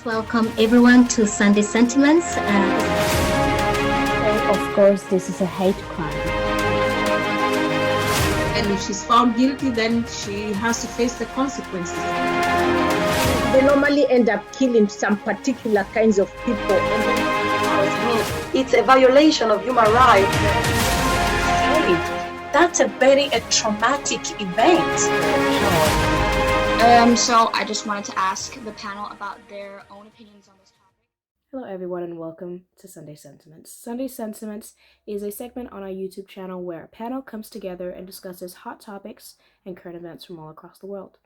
welcome everyone to Sunday Sentiments. Of course, this is a hate crime. And if she's found guilty, then she has to face the consequences. They normally end up killing some particular kinds of people. It's a violation of human rights. That's a very traumatic event. So I just wanted to ask the panel about their own opinions on this topic. Hello everyone and welcome to Sunday Sentiments. Sunday Sentiments is a segment on our YouTube channel where a panel comes together and discusses hot topics and current events from all across the world.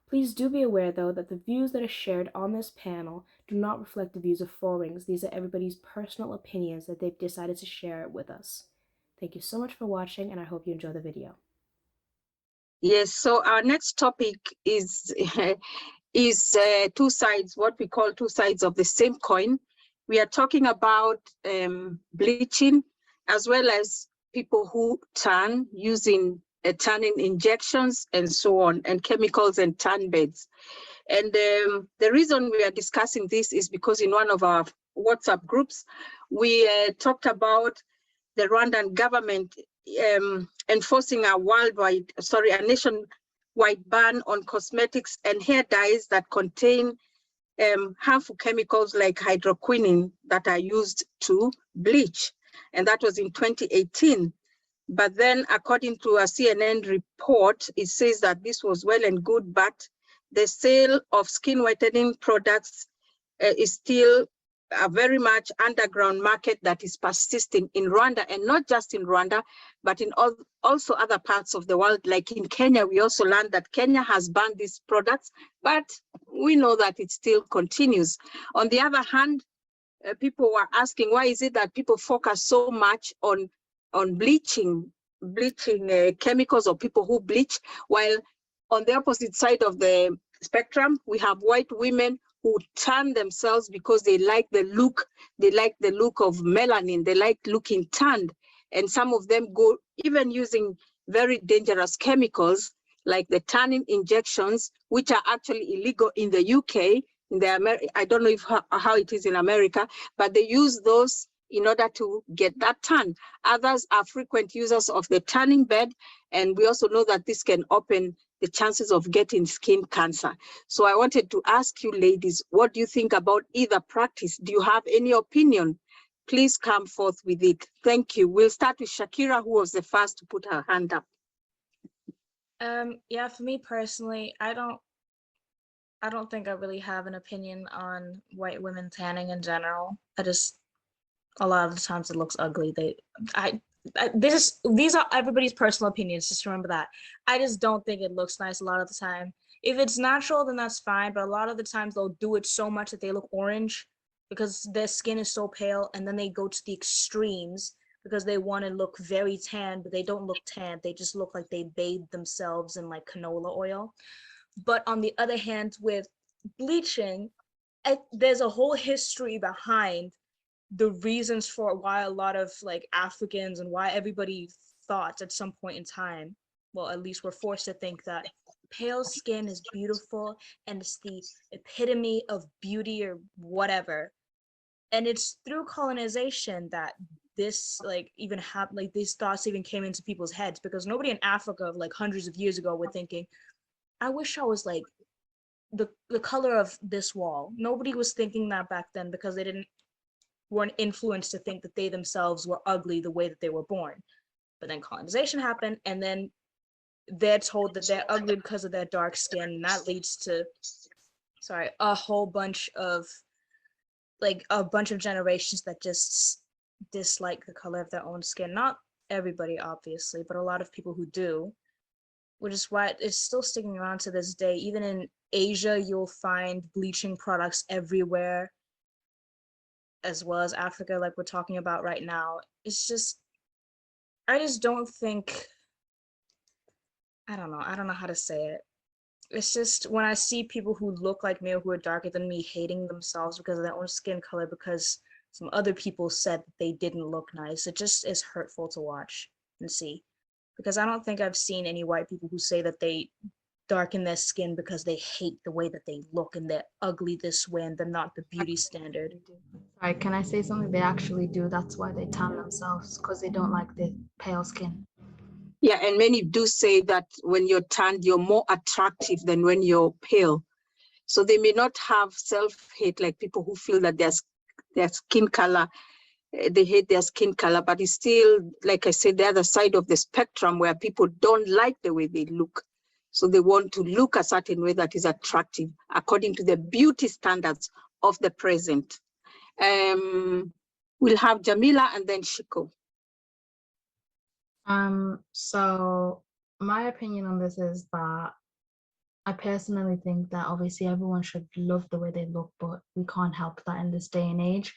Please do be aware though that the views that are shared on this panel do not reflect the views of Four Rings. These are everybody's personal opinions that they've decided to share with us. Thank you so much for watching and I hope you enjoy the video. Yes, so our next topic is two sides, what we call two sides of the same coin. We are talking about bleaching as well as people who tan using tanning injections and so on, and chemicals and tan beds. And the reason we are discussing this is because in one of our WhatsApp groups, we talked about the Rwandan government enforcing a nationwide ban on cosmetics and hair dyes that contain harmful chemicals like hydroquinone that are used to bleach. And that was in 2018. But then according to a CNN report, it says that this was well and good, but the sale of skin whitening products is still a very much underground market that is persisting in Rwanda, and not just in Rwanda, but in also other parts of the world. Like in Kenya, we also learned that Kenya has banned these products, but we know that it still continues. On the other hand, people were asking, why is it that people focus so much on bleaching chemicals or people who bleach, while on the opposite side of the spectrum, we have white women who tan themselves because they like the look of melanin, they like looking tanned. And some of them go even using very dangerous chemicals like the tanning injections, which are actually illegal in the UK. I don't know how it is in America, but they use those in order to get that tan. Others are frequent users of the tanning bed, and we also know that this can open the chances of getting skin cancer. So I wanted to ask you ladies, what do you think about either practice? Do you have any opinion? Please come forth with it. Thank you. We'll start with Shakira, who was the first to put her hand up. Yeah, for me personally, I don't think I really have an opinion on white women tanning in general. A lot of the times it looks ugly. These are everybody's personal opinions, just remember that. I just don't think it looks nice a lot of the time. If it's natural, then that's fine, but a lot of the times they'll do it so much that they look orange because their skin is so pale, and then they go to the extremes because they want to look very tan, but they don't look tan. They just look like they bathed themselves in like canola oil. But on the other hand, with bleaching, there's a whole history behind the reasons for why a lot of like Africans and why everybody thought at some point in time, well, at least we're forced to think that pale skin is beautiful and it's the epitome of beauty or whatever. And it's through colonization that this like even happened, like these thoughts even came into people's heads, because nobody in Africa like hundreds of years ago were thinking, I wish I was like the color of this wall. Nobody was thinking that back then because they weren't influenced to think that they themselves were ugly the way that they were born. But then colonization happened, and then they're told that they're ugly because of their dark skin, and that leads to a whole bunch of generations that just dislike the color of their own skin. Not everybody obviously, but a lot of people who do, which is why it's still sticking around to this day. Even in Asia, you'll find bleaching products everywhere, as well as Africa, like we're talking about right now. It's just, I just don't think, I don't know how to say it. It's just when I see people who look like me or who are darker than me hating themselves because of their own skin color because some other people said that they didn't look nice, it just is hurtful to watch and see. Because I don't think I've seen any white people who say that they darken their skin because they hate the way that they look and they're ugly this way and they're not the beauty standard. Sorry, can I say something? They actually do. That's why they tan themselves, because they don't like the pale skin. Yeah, and many do say that when you're tanned, you're more attractive than when you're pale. So they may not have self-hate like people who feel that their skin color, they hate their skin color, but it's still, like I said, the other side of the spectrum where people don't like the way they look. So they want to look a certain way that is attractive according to the beauty standards of the present. We'll have Jamila and then Shiko. So my opinion on this is that I personally think that obviously everyone should love the way they look, but we can't help that in this day and age.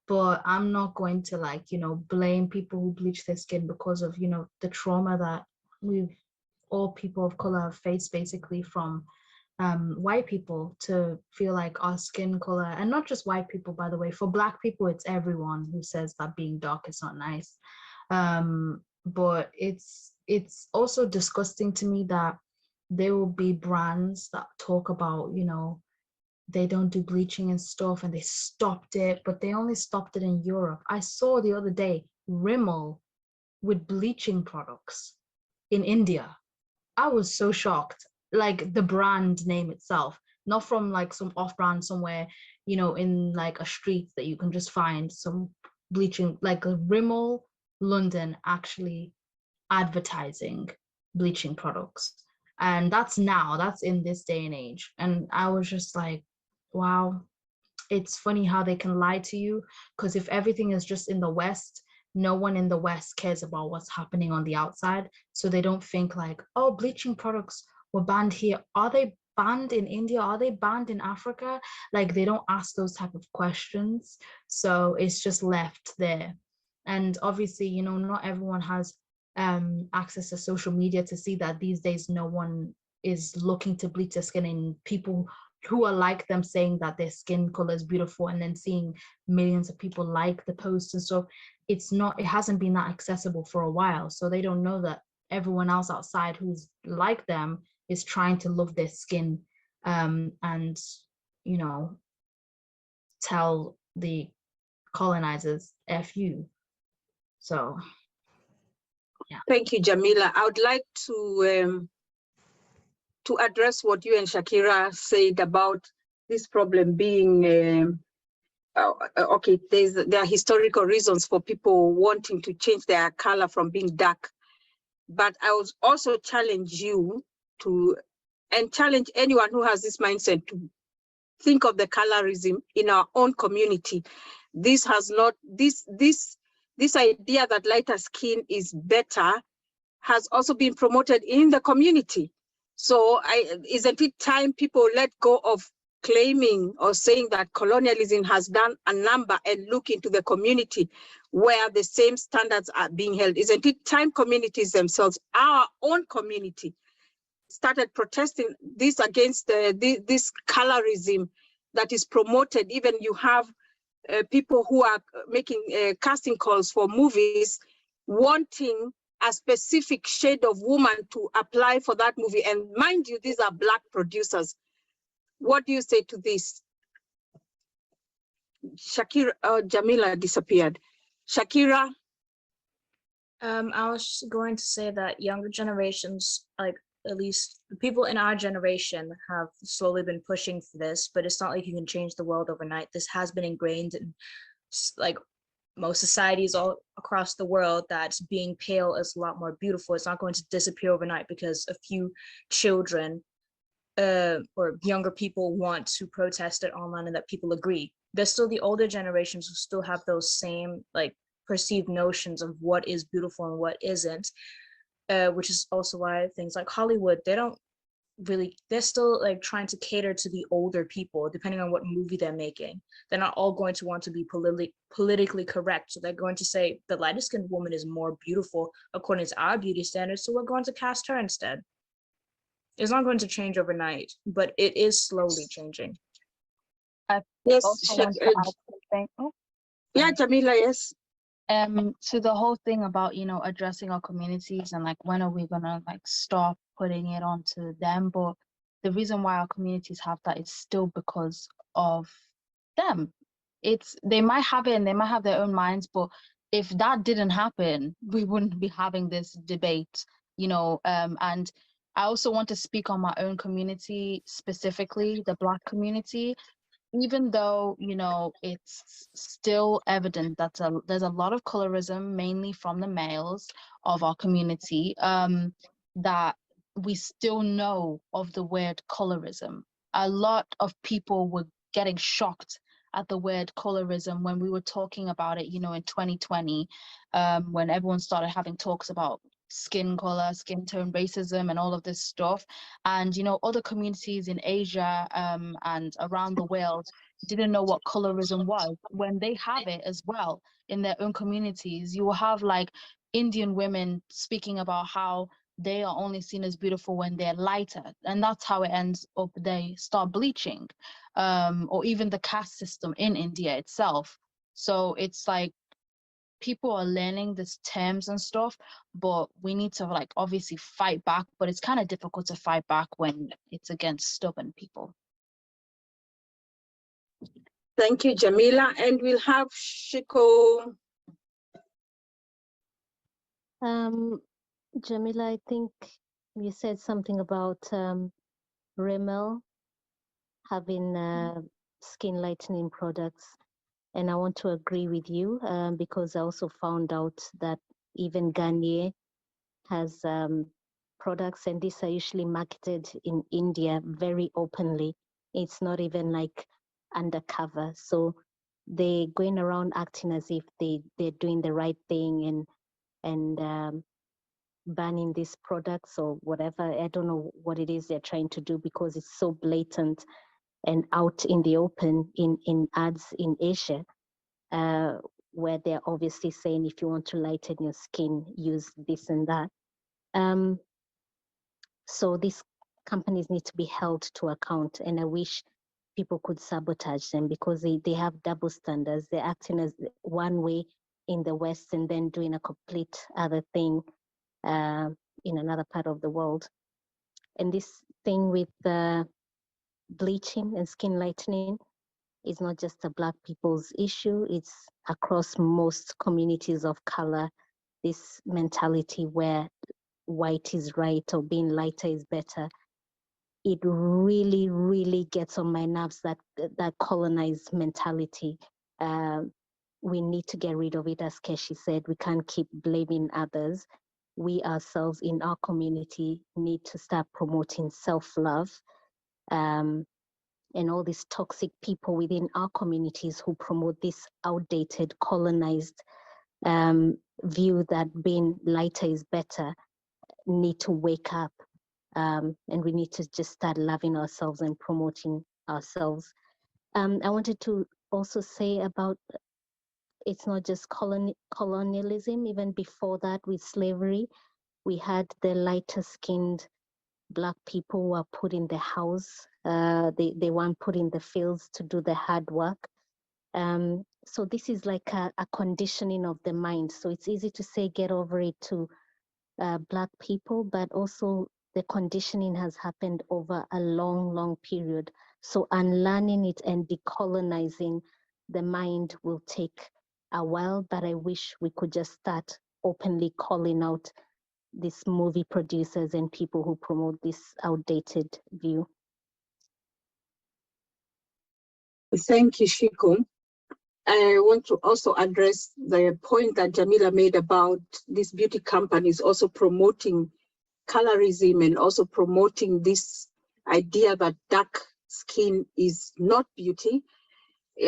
But I'm not going to, like, you know, blame people who bleach their skin because of, you know, the trauma that all people of color have faced, basically, from white people to feel like our skin color, and not just white people, by the way, for Black people, it's everyone who says that being dark is not nice. But it's also disgusting to me that there will be brands that talk about, you know, they don't do bleaching and stuff, and they stopped it, but they only stopped it in Europe. I saw the other day Rimmel with bleaching products in India. I was so shocked. Like, the brand name itself, not from like some off-brand somewhere, you know, in like a street that you can just find some bleaching, like a Rimmel London actually advertising bleaching products. And that's in this day and age. And I was just like, wow, it's funny how they can lie to you, because if everything is just in the West, no one in the West cares about what's happening on the outside. So they don't think like, oh, bleaching products were banned here. Are they banned in India? Are they banned in Africa? Like, they don't ask those type of questions. So it's just left there. And obviously, you know, not everyone has access to social media to see that these days no one is looking to bleach their skin, and people who are like them saying that their skin color is beautiful, and then seeing millions of people like the post and stuff. It hasn't been that accessible for a while, so they don't know that everyone else outside who's like them is trying to love their skin, and, you know, tell the colonizers F you. So yeah. Thank you, Jamila. I would like to address what you and Shakira said about this problem being okay. There are historical reasons for people wanting to change their color from being dark, but I would also challenge you and challenge anyone who has this mindset to think of the colorism in our own community. This idea that lighter skin is better has also been promoted in the community. So isn't it time people let go of claiming or saying that colonialism has done a number and look into the community where the same standards are being held? Isn't it time communities themselves, our own community, started protesting this against this colorism that is promoted? Even you have people who are making casting calls for movies, wanting a specific shade of woman to apply for that movie. And mind you, these are Black producers. What do you say to this? Shakira, Jamila disappeared. Shakira? I was going to say that younger generations, like at least the people in our generation, have slowly been pushing for this, but it's not like you can change the world overnight. This has been ingrained in like most societies all across the world, that being pale is a lot more beautiful. It's not going to disappear overnight because a few children or younger people want to protest it online and that people agree. There's still the older generations who still have those same like perceived notions of what is beautiful and what isn't, which is also why things like Hollywood, they're still like trying to cater to the older people, depending on what movie they're making. They're not all going to want to be politically correct. So they're going to say the lighter skinned woman is more beautiful according to our beauty standards, so we're going to cast her instead. It's not going to change overnight, but it is slowly changing. Yes, also want to add something. Oh, yeah, Jamila, yes. To the whole thing about, you know, addressing our communities and like when are we gonna like stop putting it onto them, but the reason why our communities have that is still because of them. They might have it and they might have their own minds, but if that didn't happen, we wouldn't be having this debate, and I also want to speak on my own community, specifically the Black community. Even though, it's still evident that there's a lot of colorism, mainly from the males of our community, that we still know of the word colorism. A lot of people were getting shocked at the word colorism when we were talking about it, in 2020, when everyone started having talks about skin color, skin tone racism, and all of this stuff. And, other communities in Asia and around the world didn't know what colorism was. When they have it as well in their own communities, you will have like Indian women speaking about how they are only seen as beautiful when they're lighter, and that's how it ends up. They start bleaching, or even the caste system in India itself. So it's like people are learning these terms and stuff, but we need to like obviously fight back, but it's kind of difficult to fight back when it's against stubborn people. Thank you, Jamila. And we'll have Shiko. Jamila, I think you said something about Rimmel having skin lightening products, and I want to agree with you because I also found out that even Garnier has products, and these are usually marketed in India very openly. It's not even like undercover. So they're going around acting as if they're doing the right thing and banning these products or whatever. I don't know what it is they're trying to do because it's so blatant and out in the open in ads in Asia, where they're obviously saying if you want to lighten your skin, use this and that. So these companies need to be held to account, and I wish people could sabotage them because they have double standards. They're acting as one way in the West and then doing a complete other thing in another part of the world. And this thing with bleaching and skin lightening is not just a Black people's issue, it's across most communities of color. This mentality where white is right or being lighter is better, it really, really gets on my nerves, that colonized mentality. We need to get rid of it. As Keshi said, we can't keep blaming others. We ourselves in our community need to start promoting self-love, and all these toxic people within our communities who promote this outdated, colonized view that being lighter is better need to wake up, and we need to just start loving ourselves and promoting ourselves. I wanted to also say about it's not just colonialism. Even before that, with slavery, we had the lighter skinned Black people who are put in the house. They weren't put in the fields to do the hard work. So this is like a conditioning of the mind. So it's easy to say get over it to Black people, but also the conditioning has happened over a long, long period. So unlearning it and decolonizing the mind will take a while, but I wish we could just start openly calling out these movie producers and people who promote this outdated view. Thank you, Shiko. I want to also address the point that Jamila made about these beauty companies also promoting colorism and also promoting this idea that dark skin is not beauty.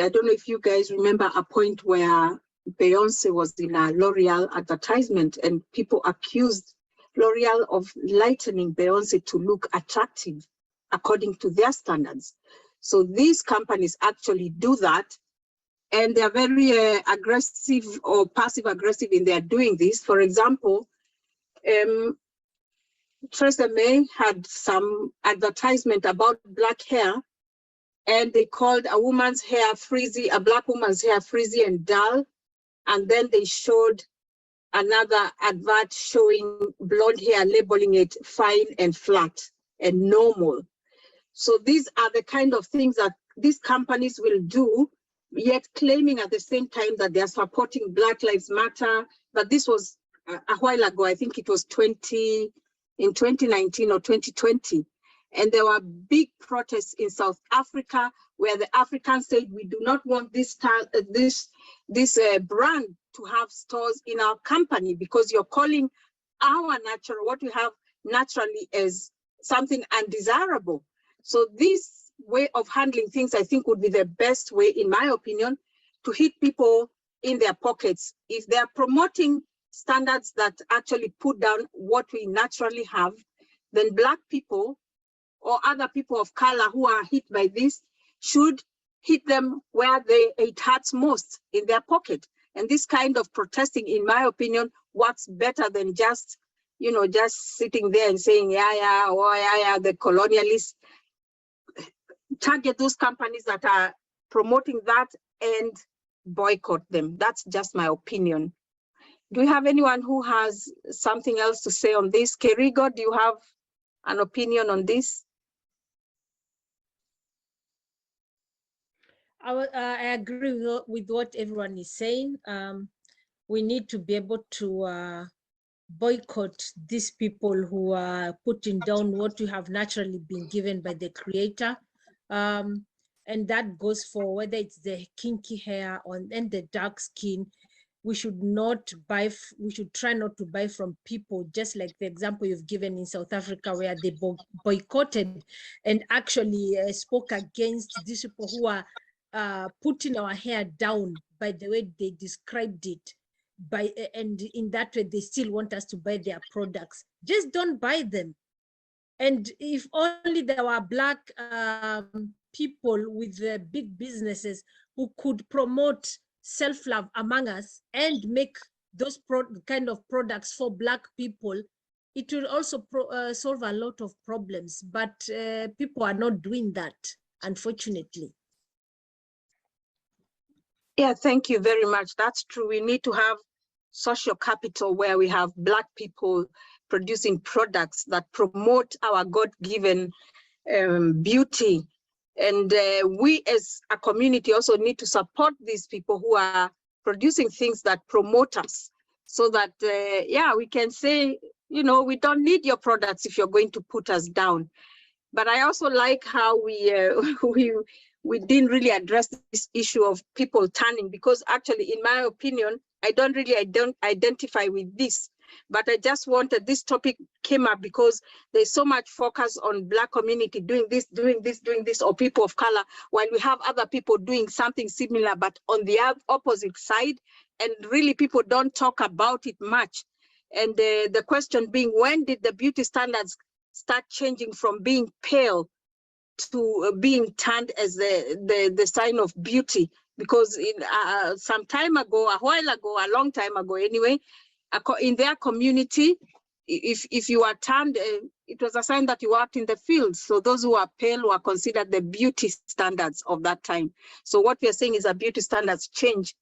I don't know if you guys remember a point where Beyonce was in a L'Oreal advertisement and people accused L'Oreal of lightening Beyonce to look attractive according to their standards. So these companies actually do that, and they're very aggressive or passive aggressive in their doing this. For example, Theresa May had some advertisement about black hair, and they called a woman's hair frizzy, a Black woman's hair frizzy and dull. And then they showed another advert showing blonde hair, labeling it fine and flat and normal. So these are the kind of things that these companies will do, yet claiming at the same time that they are supporting Black Lives Matter. But this was a while ago. I think it was in 2019 or 2020. And there were big protests in South Africa where the Africans said, we do not want this brand to have stores in our company because you're calling our natural, what we have naturally, as something undesirable. So this way of handling things, I think, would be the best way, in my opinion, to hit people in their pockets. If they're promoting standards that actually put down what we naturally have, then Black people or other people of color who are hit by this should hit them where it hurts most, in their pocket. And this kind of protesting, in my opinion, works better than just, just sitting there and saying, the colonialists. Target those companies that are promoting that and boycott them. That's just my opinion. Do we have anyone who has something else to say on this? Kerigo, do you have an opinion on this? I agree with what everyone is saying. We need to be able to boycott these people who are putting down what we have naturally been given by the Creator. And that goes for whether it's the kinky hair and the dark skin. We should try not to buy from people, just like the example you've given in South Africa, where they boycotted and actually spoke against these people who are putting our hair down by the way they described it. And in that way, they still want us to buy their products. Just don't buy them. And if only there were Black people with big businesses who could promote self-love among us and make those kind of products for Black people, it will also solve a lot of problems. But people are not doing that, unfortunately. Yeah, thank you very much. That's true. We need to have social capital where we have Black people producing products that promote our God-given beauty. And we as a community also need to support these people who are producing things that promote us, so that, we can say, we don't need your products if you're going to put us down. But I also like how we didn't really address this issue of people turning, because actually, in my opinion, I don't identify with this. But I just wanted, this topic came up because there's so much focus on Black community doing this, or people of color, while we have other people doing something similar, but on the opposite side, and really people don't talk about it much. And the question being, when did the beauty standards start changing from being pale to being turned as the sign of beauty? Because in some time ago, a while ago, a long time ago anyway, in their community, if you are turned, it was a sign that you worked in the field. So those who are pale were considered the beauty standards of that time. So what we are saying is that beauty standards change.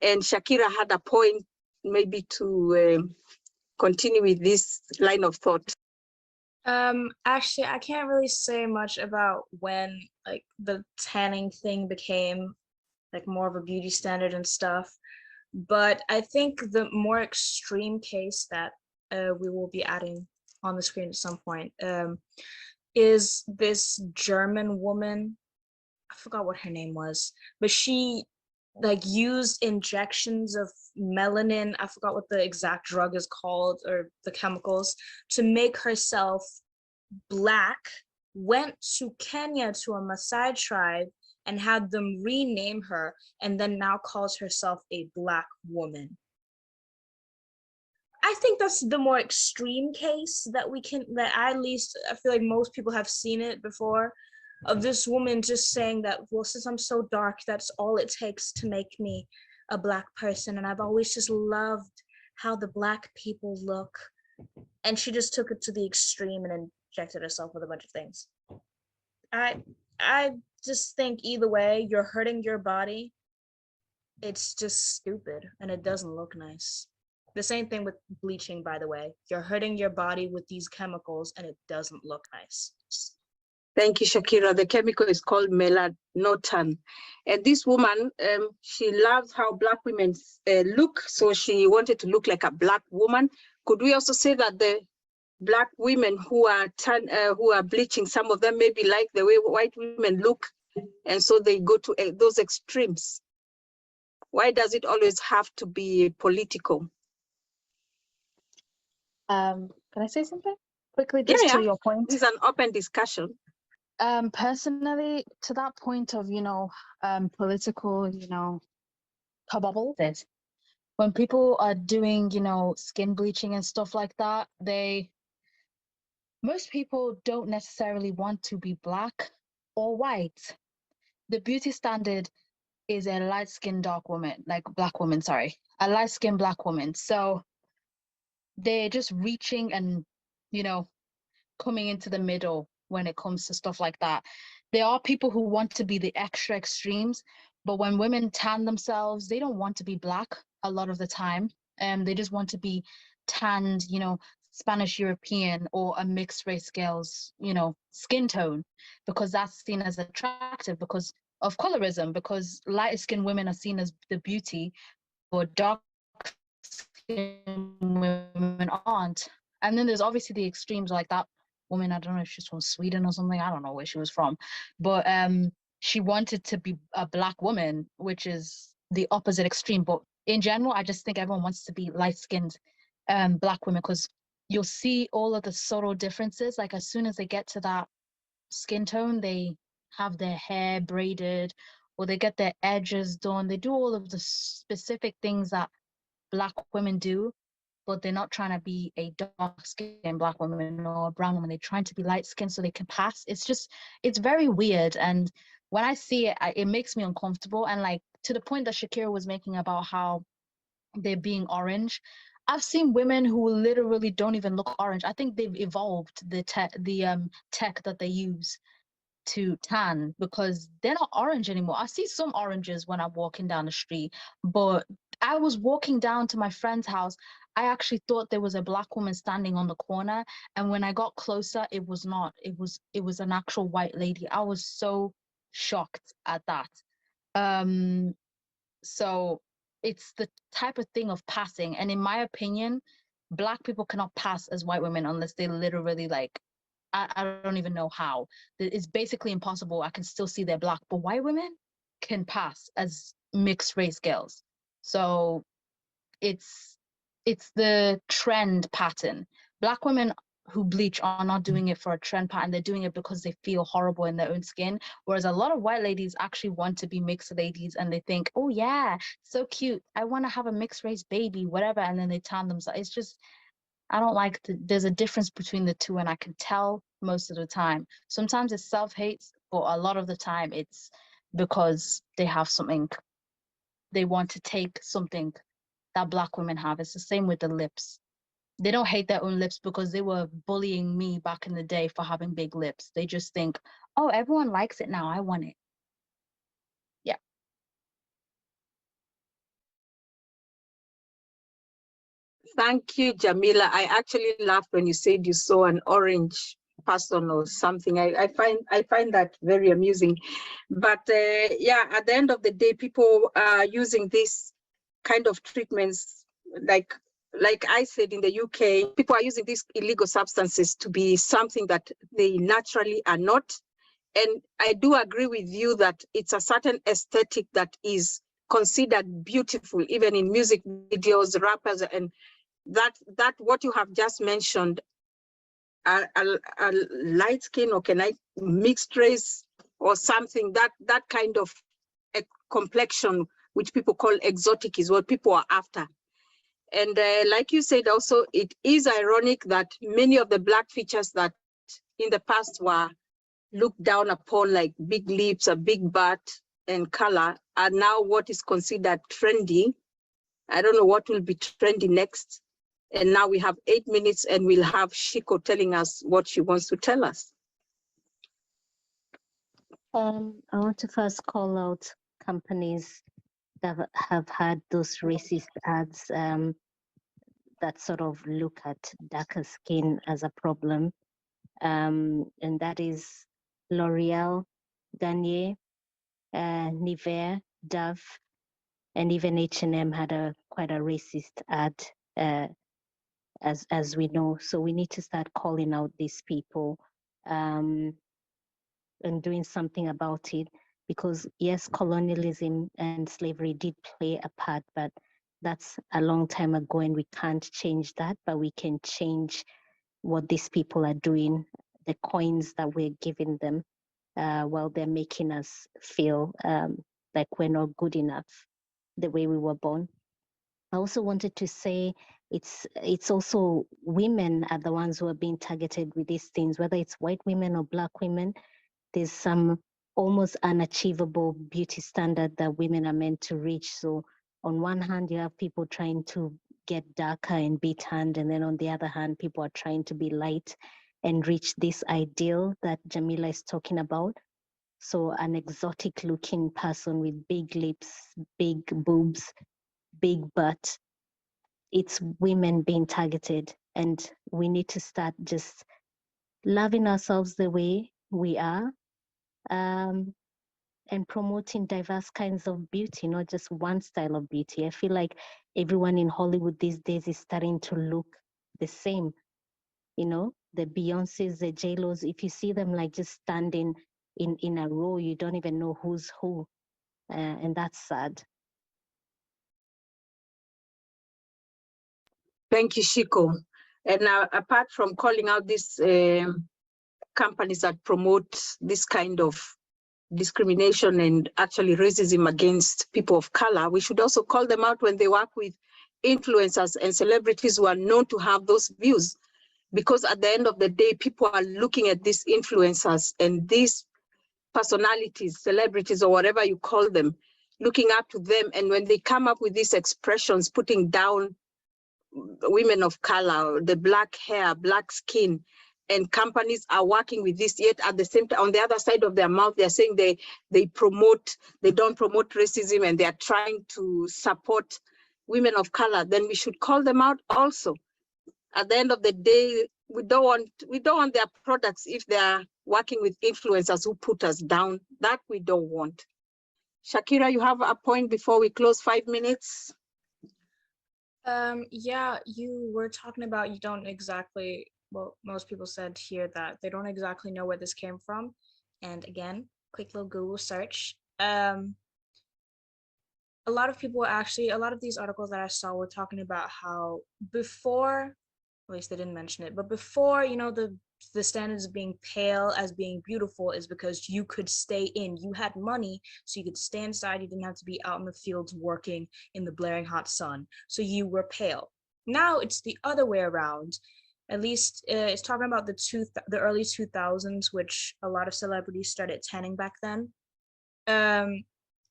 And Shakira had a point maybe to continue with this line of thought. Actually, I can't really say much about when like the tanning thing became like more of a beauty standard and stuff. But I think the more extreme case that we will be adding on the screen at some point is this German woman. I forgot what her name was, but she like used injections of melanin. I forgot what the exact drug is called, or the chemicals, to make herself Black, went to Kenya to a Maasai tribe and had them rename her, and then now calls herself a Black woman. I think that's the more extreme case that at least I feel like most people have seen it before, of this woman just saying that, well, since I'm so dark, that's all it takes to make me a Black person. And I've always just loved how the Black people look. And she just took it to the extreme and injected herself with a bunch of things. I just think either way, you're hurting your body. It's just stupid and it doesn't look nice. The same thing with bleaching, by the way. You're hurting your body with these chemicals and it doesn't look nice. Thank you, Shakira. The chemical is called melanotan. And this woman, she loves how Black women look, so she wanted to look like a Black woman. Could we also say that the Black women who are bleaching, some of them maybe like the way white women look, and so they go to those extremes? Why does it always have to be political? Can I say something quickly, Yeah, just yeah. to your point? This is an open discussion. Personally, to that point of, political, kabobble, when people are doing, skin bleaching and stuff like that, most people don't necessarily want to be Black or white. The beauty standard is a light-skinned dark woman, like Black woman, sorry, a light-skinned Black woman. So they're just reaching and, coming into the middle when it comes to stuff like that. There are people who want to be the extra extremes, but when women tan themselves, they don't want to be Black a lot of the time. They just want to be tanned, Spanish European or a mixed race girl's, skin tone, because that's seen as attractive because of colorism, because light skinned women are seen as the beauty, or dark skinned women aren't. And then there's obviously the extremes, like that woman, I don't know if she's from Sweden or something, I don't know where she was from, but she wanted to be a Black woman, which is the opposite extreme. But in general, I just think everyone wants to be light-skinned Black women, because you'll see all of the subtle differences. Like as soon as they get to that skin tone, they have their hair braided or they get their edges done. They do all of the specific things that Black women do, but they're not trying to be a dark-skinned Black woman or a brown woman. They're trying to be light-skinned so they can pass. It's very weird. And when I see it, it makes me uncomfortable. And like to the point that Shakira was making about how they're being orange, I've seen women who literally don't even look orange. I think they've evolved the tech that they use to tan, because they're not orange anymore. I see some oranges when I'm walking down the street, but I was walking down to my friend's house. I actually thought there was a Black woman standing on the corner, and when I got closer, it was not. It was an actual white lady. I was so shocked at that. So it's the type of thing of passing, and in my opinion, Black people cannot pass as white women unless they literally like, I don't even know how. It's basically impossible. I can still see they're Black, but white women can pass as mixed race girls. So it's the trend pattern. Black women who bleach are not doing it for a trend pattern. They're doing it because they feel horrible in their own skin. Whereas a lot of white ladies actually want to be mixed ladies, and they think, oh yeah, so cute, I want to have a mixed race baby, whatever, and then they tan themselves. It's just, I don't like there's a difference between the two, and I can tell most of the time. Sometimes it's self-hate, but a lot of the time it's because they have something, they want to take something that Black women have. It's the same with the lips. They don't hate their own lips because they were bullying me back in the day for having big lips. They just think, oh, everyone likes it now, I want it. Yeah. Thank you, Jamila. I actually laughed when you said you saw an orange person or something. I find that very amusing. But yeah, at the end of the day, people are using this kind of treatments, like I said, in the UK, people are using these illegal substances to be something that they naturally are not. And I do agree with you that it's a certain aesthetic that is considered beautiful, even in music videos, rappers, and that what you have just mentioned, a light skin, or can I mixed race or something, that kind of a complexion, which people call exotic, is what people are after. And like you said, also, it is ironic that many of the Black features that in the past were looked down upon, like big lips, a big butt, and color, are now what is considered trendy. I don't know what will be trendy next. And now we have 8 minutes, and we'll have Shiko telling us what she wants to tell us. I want to first call out companies that have had those racist ads. that sort of look at darker skin as a problem. And that is L'Oreal, Garnier, Nivea, Dove, and even H&M had quite a racist ad, as we know. So we need to start calling out these people and doing something about it, because yes, colonialism and slavery did play a part, but that's a long time ago and we can't change that, but we can change what these people are doing, the coins that we're giving them, while they're making us feel like we're not good enough the way we were born. I also wanted to say it's also women are the ones who are being targeted with these things, whether it's white women or Black women. There's some almost unachievable beauty standard that women are meant to reach. So on one hand, you have people trying to get darker and be tanned, and then on the other hand, people are trying to be light and reach this ideal that Jamila is talking about. So an exotic looking person with big lips, big boobs, big butt, it's women being targeted, and we need to start just loving ourselves the way we are, and promoting diverse kinds of beauty, not just one style of beauty. I feel like everyone in Hollywood these days is starting to look the same. You know, the Beyoncés, the J-Los, if you see them like just standing in a row, you don't even know who's who. And that's sad. Thank you, Shiko. And now, apart from calling out these companies that promote this kind of discrimination and actually racism against people of color, we should also call them out when they work with influencers and celebrities who are known to have those views. Because at the end of the day, people are looking at these influencers and these personalities, celebrities, or whatever you call them, looking up to them. And when they come up with these expressions, putting down women of color, the black hair, black skin, and companies are working with this, yet at the same time, on the other side of their mouth, they're saying they don't promote racism and they are trying to support women of color, then we should call them out also. At the end of the day, we don't want their products if they are working with influencers who put us down. That we don't want. Shakira, you have a point before we close, 5 minutes. Yeah, you were talking about you don't exactly, well, most people said here that they don't exactly know where this came from. And again, quick little Google search. A lot of people actually, a lot of these articles that I saw were talking about how before, at least they didn't mention it, but before, you know, the standards of being pale as being beautiful is because you could stay in, you had money, so you could stay inside, you didn't have to be out in the fields working in the blaring hot sun, so you were pale. Now it's the other way around. At least it's talking about the early 2000s, which a lot of celebrities started tanning back then,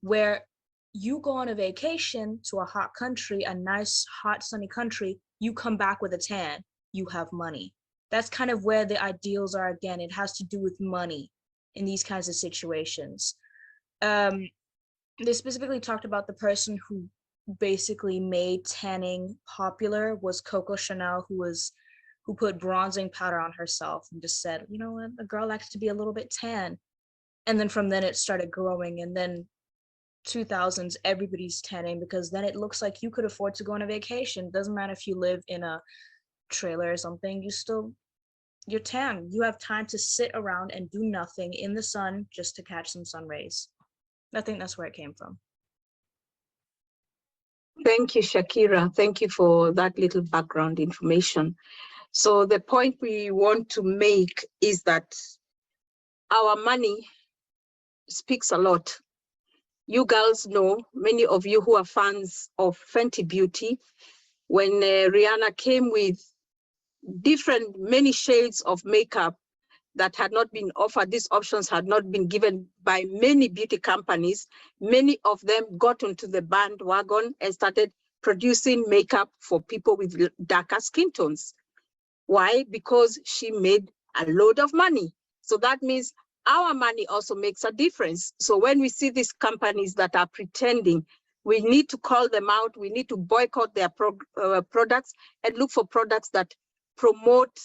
where you go on a vacation to a hot country, a nice, hot, sunny country, you come back with a tan, you have money. That's kind of where the ideals are again. It has to do with money in these kinds of situations. They specifically talked about the person who basically made tanning popular was Coco Chanel, who put bronzing powder on herself and just said, you know what, a girl likes to be a little bit tan. And then from then it started growing, and then 2000s, everybody's tanning because then it looks like you could afford to go on a vacation. Doesn't matter if you live in a trailer or something, you're tan. You have time to sit around and do nothing in the sun just to catch some sun rays. I think that's where it came from. Thank you, Shakira. Thank you for that little background information. So the point we want to make is that our money speaks a lot. You girls know, many of you who are fans of Fenty Beauty, when Rihanna came with many shades of makeup that had not been offered, these options had not been given by many beauty companies, many of them got onto the bandwagon and started producing makeup for people with darker skin tones. Why? Because she made a load of money. So that means our money also makes a difference. So when we see these companies that are pretending We need to call them out. We need to boycott their products and look for products that promote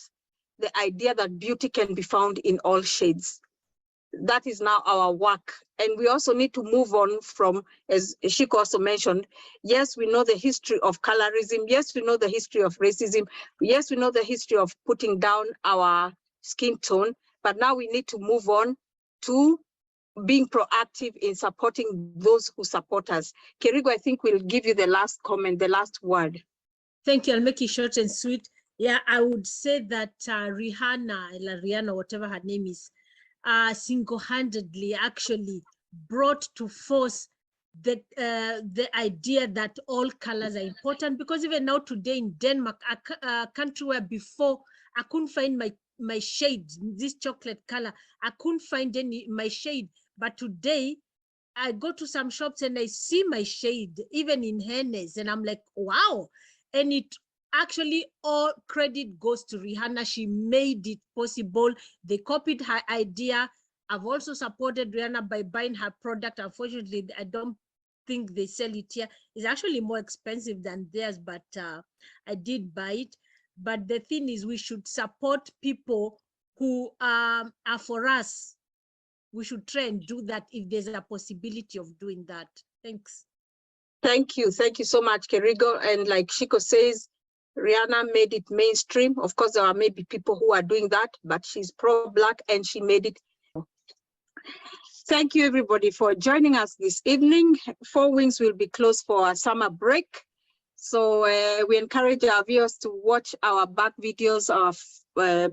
the idea that beauty can be found in all shades. That is now our work. And we also need to move on from, as Shiko also mentioned, yes, we know the history of colorism. Yes, we know the history of racism. Yes, we know the history of putting down our skin tone. But now we need to move on to being proactive in supporting those who support us. Kerigo, I think we'll give you the last comment, the last word. Thank you. I'll make it short and sweet. Yeah, I would say that Rihanna, whatever her name is, single-handedly actually brought to force the idea that all colors are important, because even now today in Denmark, a country where before I couldn't find my shade, this chocolate color, I couldn't find my shade, but today I go to some shops and I see my shade even in hennes, and I'm like, wow. And it actually, all credit goes to Rihanna. She made it possible. They copied her idea. I've also supported Rihanna by buying her product. Unfortunately, I don't think they sell it here. It's actually more expensive than theirs, but I did buy it. But the thing is, we should support people who are for us. We should try and do that if there's a possibility of doing that. Thanks. Thank you so much, Kerigo. And like Shiko says, Rihanna made it mainstream. Of course, there are maybe people who are doing that, but she's pro-Black and she made it. Thank you, everybody, for joining us this evening. Four Wings will be closed for a summer break. So we encourage our viewers to watch our back videos of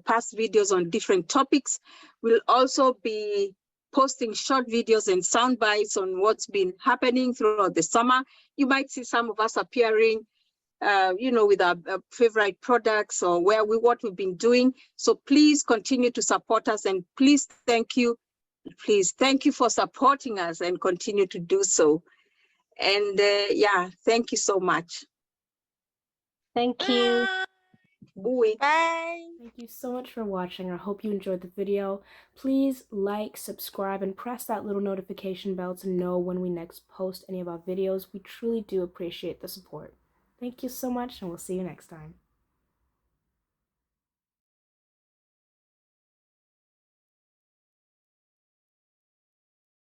past videos on different topics. We'll also be posting short videos and sound bites on what's been happening throughout the summer. You might see some of us appearing, with our favorite products or what we've been doing. So please continue to support us, and please thank you for supporting us and continue to do so. And thank you so much. Thank you. Bye. Thank you so much for watching. I hope you enjoyed the video. Please like, subscribe, and press that little notification bell to know when we next post any of our videos. We truly do appreciate the support. Thank you so much, and we'll see you next time.